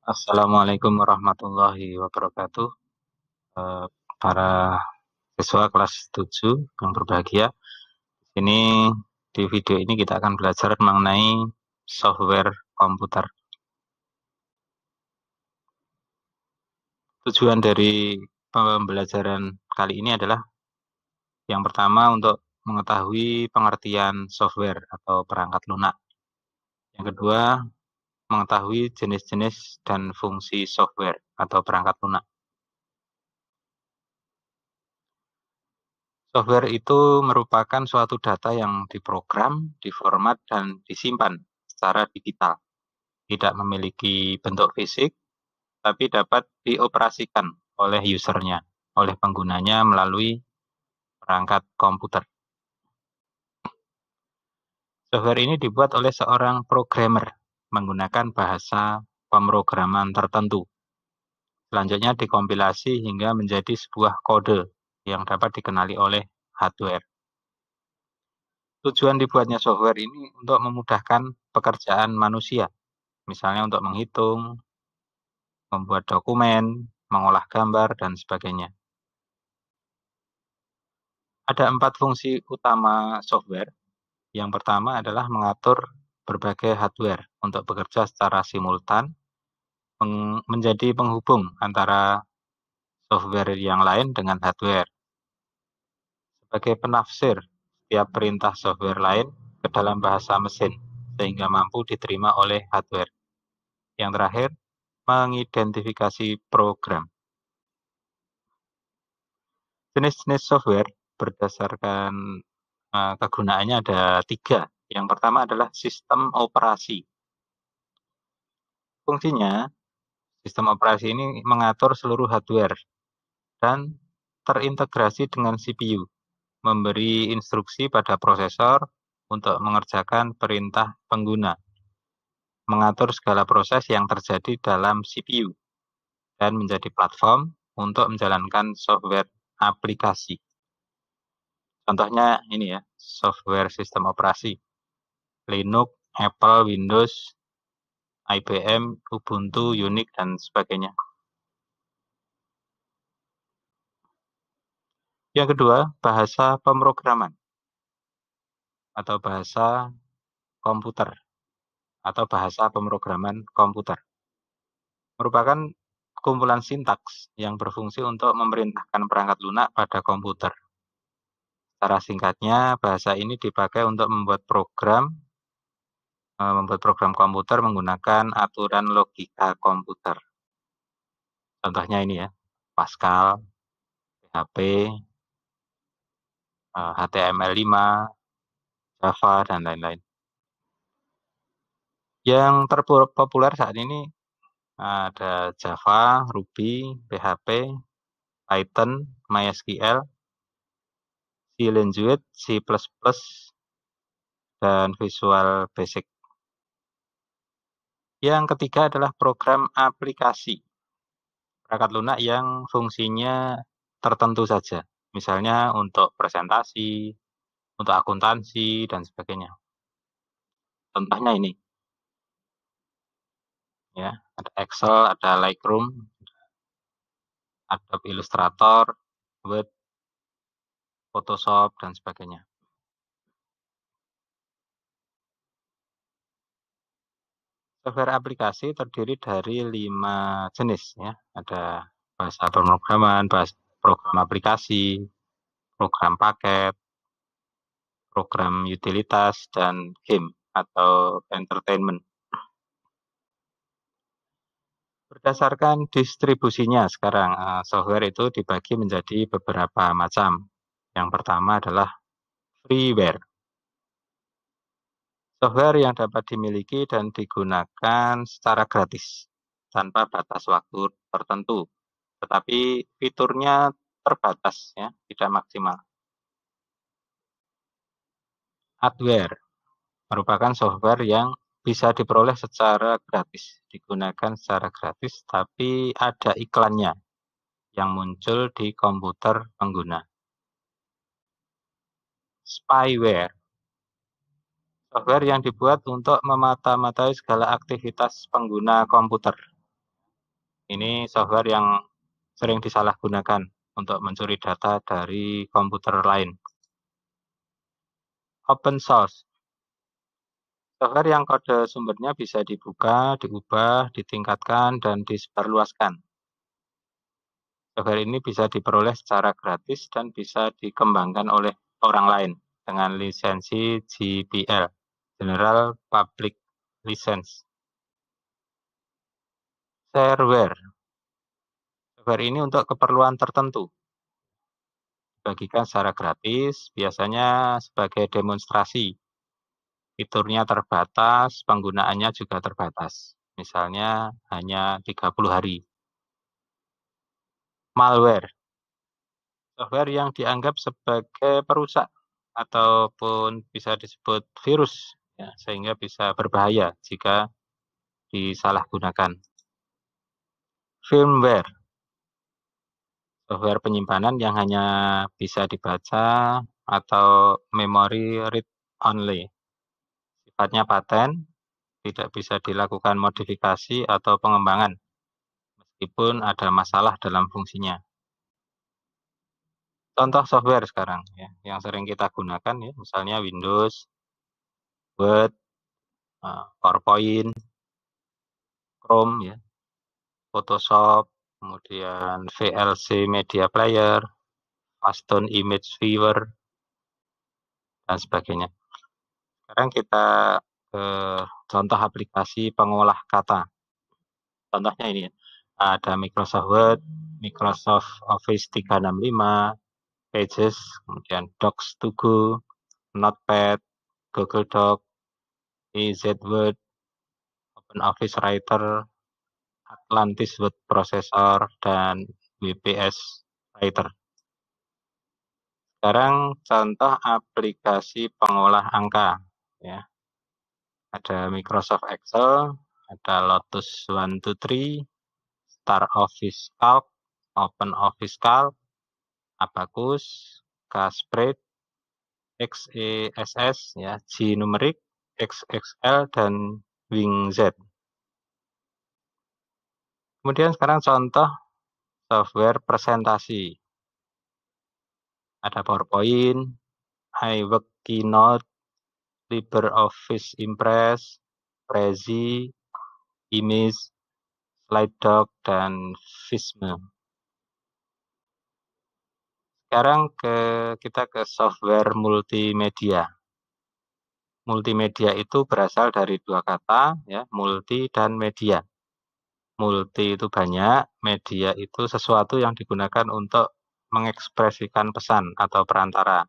Assalamualaikum warahmatullahi wabarakatuh. Eh, para siswa kelas 7 yang berbahagia. Ini di video ini kita akan belajar mengenai software komputer. Tujuan dari pembelajaran kali ini adalah yang pertama untuk mengetahui pengertian software atau perangkat lunak. Yang kedua, mengetahui jenis-jenis dan fungsi software atau perangkat lunak. Software itu merupakan suatu data yang diprogram, diformat, dan disimpan secara digital. Tidak memiliki bentuk fisik, tapi dapat dioperasikan oleh usernya, oleh penggunanya melalui perangkat komputer. Software ini dibuat oleh seorang programmer menggunakan bahasa pemrograman tertentu. Selanjutnya dikompilasi hingga menjadi sebuah kode yang dapat dikenali oleh hardware. Tujuan dibuatnya software ini untuk memudahkan pekerjaan manusia, misalnya untuk menghitung, membuat dokumen, mengolah gambar, dan sebagainya. Ada 4 fungsi utama software. Yang pertama adalah mengatur berbagai hardware untuk bekerja secara simultan, menjadi penghubung antara software yang lain dengan hardware. Sebagai penafsir setiap perintah software lain ke dalam bahasa mesin, sehingga mampu diterima oleh hardware. Yang terakhir, mengidentifikasi program. Jenis-jenis software berdasarkan kegunaannya ada 3. Yang pertama adalah sistem operasi. Fungsinya, sistem operasi ini mengatur seluruh hardware dan terintegrasi dengan CPU, memberi instruksi pada prosesor untuk mengerjakan perintah pengguna, mengatur segala proses yang terjadi dalam CPU, dan menjadi platform untuk menjalankan software aplikasi. Contohnya ini ya, software sistem operasi, Linux, Apple, Windows, IBM, Ubuntu, Unix, dan sebagainya. Yang kedua, bahasa pemrograman atau bahasa komputer atau bahasa pemrograman komputer. Merupakan kumpulan sintaks yang berfungsi untuk memerintahkan perangkat lunak pada komputer. Secara singkatnya, bahasa ini dipakai untuk membuat program komputer menggunakan aturan logika komputer. Contohnya ini ya, Pascal, PHP, HTML5, Java, dan lain-lain. Yang terpopuler saat ini ada Java, Ruby, PHP, Python, MySQL, C Language, C++, dan Visual Basic. Yang ketiga adalah program aplikasi. Perangkat lunak yang fungsinya tertentu saja. Misalnya untuk presentasi, untuk akuntansi, dan sebagainya. Contohnya ini. Ya, ada Excel, ada Lightroom, Adobe Illustrator, Word, Photoshop, dan sebagainya. Software aplikasi terdiri dari 5 jenis ya. Ada bahasa pemrograman, program aplikasi, program paket, program utilitas, dan game atau entertainment. Berdasarkan distribusinya sekarang, software itu dibagi menjadi beberapa macam. Yang pertama adalah freeware. Software yang dapat dimiliki dan digunakan secara gratis, tanpa batas waktu tertentu. Tetapi fiturnya terbatas, ya, tidak maksimal. Hardware merupakan software yang bisa diperoleh secara gratis, digunakan secara gratis, tapi ada iklannya yang muncul di komputer pengguna. Spyware, software yang dibuat untuk memata-matai segala aktivitas pengguna komputer. Ini software yang sering disalahgunakan untuk mencuri data dari komputer lain. Open source. Software yang kode sumbernya bisa dibuka, diubah, ditingkatkan, dan disebarluaskan. Software ini bisa diperoleh secara gratis dan bisa dikembangkan oleh orang lain dengan lisensi GPL, General Public License. Shareware. Software ini untuk keperluan tertentu. Dibagikan secara gratis, biasanya sebagai demonstrasi. Fiturnya terbatas, penggunaannya juga terbatas. Misalnya hanya 30 hari. Malware. Software yang dianggap sebagai perusak ataupun bisa disebut virus, ya, sehingga bisa berbahaya jika disalahgunakan. Firmware. Software penyimpanan yang hanya bisa dibaca atau memory read only. Sifatnya paten, tidak bisa dilakukan modifikasi atau pengembangan, meskipun ada masalah dalam fungsinya. Contoh software sekarang ya, yang sering kita gunakan ya, misalnya Windows, Word, PowerPoint, Chrome ya, Photoshop, kemudian VLC Media Player, Fastone Image Viewer, dan sebagainya. Sekarang kita ke contoh aplikasi pengolah kata. Contohnya ini ya, ada Microsoft Word, Microsoft Office 365, Pages, kemudian Docs to Go, Notepad, Google Doc, EZ Word, OpenOffice Writer, Atlantis Word Processor, dan WPS Writer. Sekarang contoh aplikasi pengolah angka. Ya. Ada Microsoft Excel, ada Lotus 123, Star Office Calc, OpenOffice Calc, Abacus, Casprade, XESS, ya, G-Numeric, XXL, dan WingZ. Kemudian sekarang contoh software presentasi. Ada PowerPoint, iWork Keynote, LibreOffice Impress, Prezi, Image, SlideDoc, dan Visme. Sekarang kita ke software multimedia. Multimedia itu berasal dari dua kata, ya, multi dan media. Multi itu banyak, media itu sesuatu yang digunakan untuk mengekspresikan pesan atau perantara.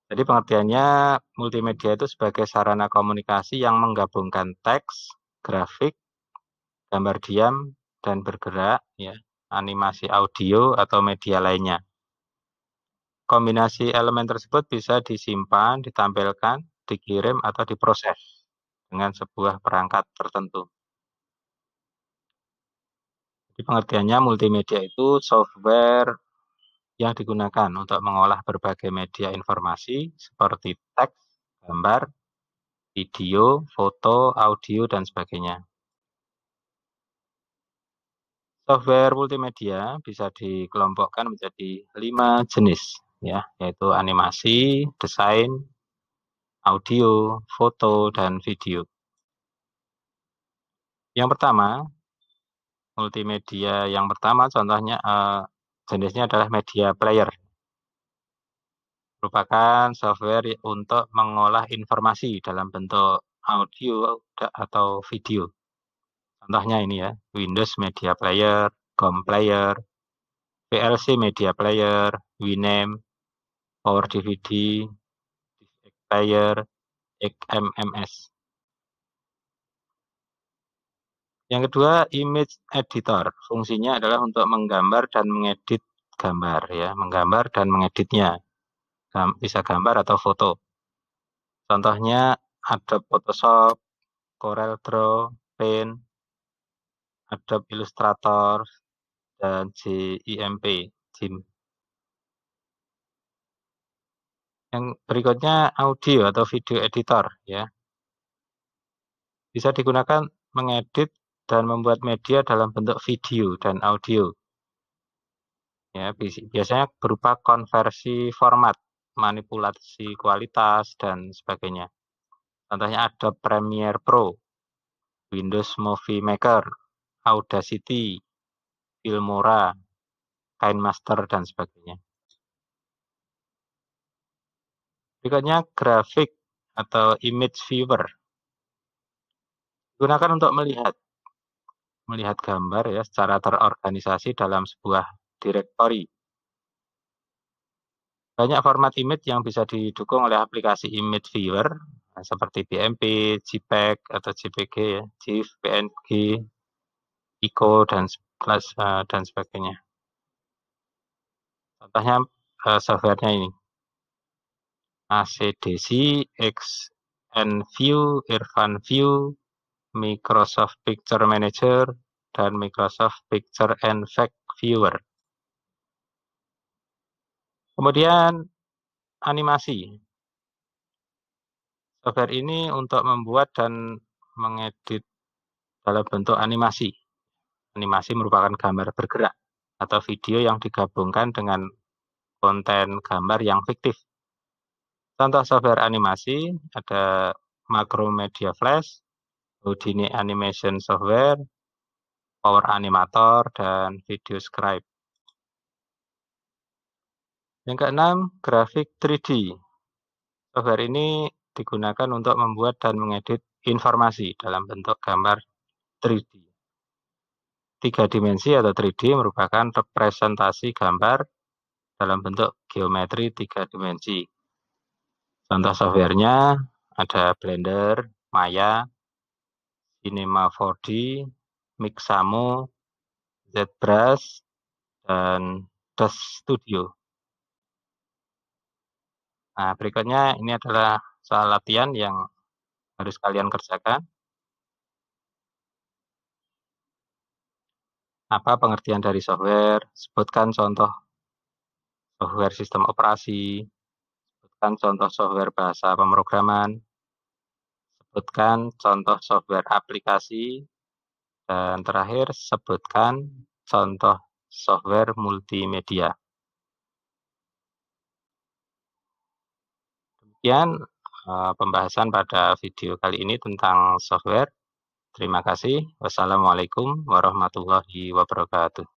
Jadi pengertiannya multimedia itu sebagai sarana komunikasi yang menggabungkan teks, grafik, gambar diam, dan bergerak, ya, animasi audio atau media lainnya. Kombinasi elemen tersebut bisa disimpan, ditampilkan, dikirim, atau diproses dengan sebuah perangkat tertentu. Jadi pengertiannya multimedia itu software yang digunakan untuk mengolah berbagai media informasi seperti teks, gambar, video, foto, audio, dan sebagainya. Software multimedia bisa dikelompokkan menjadi 5 jenis, ya, yaitu animasi, desain, audio, foto, dan video. Yang pertama, multimedia yang pertama contohnya jenisnya adalah media player. Merupakan software untuk mengolah informasi dalam bentuk audio atau video. Contohnya ini ya, Windows Media Player, GOM Player, VLC Media Player, Winamp, Power DVD, Player, XMMS. Yang kedua, image editor. Fungsinya adalah untuk menggambar dan mengedit gambar, ya, menggambar dan mengeditnya. Bisa gambar atau foto. Contohnya Adobe Photoshop, Corel Draw, Paint, Adobe Illustrator, dan GIMP. Yang berikutnya audio atau video editor, ya. Bisa digunakan mengedit dan membuat media dalam bentuk video dan audio. Ya, biasanya berupa konversi format, manipulasi kualitas, dan sebagainya. Contohnya Adobe Premiere Pro, Windows Movie Maker, Audacity, Filmora, KineMaster, dan sebagainya. Berikutnya grafik atau image viewer. Digunakan untuk melihat gambar ya secara terorganisasi dalam sebuah direktori. Banyak format image yang bisa didukung oleh aplikasi image viewer seperti BMP, JPEG atau JPG ya, GIF, PNG, ICO dan sebagainya. Contohnya softwarenya ini. ACDC, XNView, Irfan View, Microsoft Picture Manager, dan Microsoft Picture Effect Viewer. Kemudian animasi. Software ini untuk membuat dan mengedit dalam bentuk animasi. Animasi merupakan gambar bergerak atau video yang digabungkan dengan konten gambar yang fiktif. Contoh software animasi ada Macromedia Flash, Houdini Animation Software, Power Animator, dan Video Scribe. Yang keenam, grafik 3D. Software ini digunakan untuk membuat dan mengedit informasi dalam bentuk gambar 3D. 3 dimensi atau 3D merupakan representasi gambar dalam bentuk geometri 3 dimensi. Contoh softwarenya ada Blender, Maya, Cinema 4D, Mixamo, ZBrush, dan Dash Studio. Nah, berikutnya ini adalah soal latihan yang harus kalian kerjakan. Apa pengertian dari software? Sebutkan contoh software sistem operasi. Sebutkan contoh software bahasa pemrograman. Sebutkan contoh software aplikasi. Dan terakhir, sebutkan contoh software multimedia. Demikian pembahasan pada video kali ini tentang software. Terima kasih. Wassalamualaikum warahmatullahi wabarakatuh.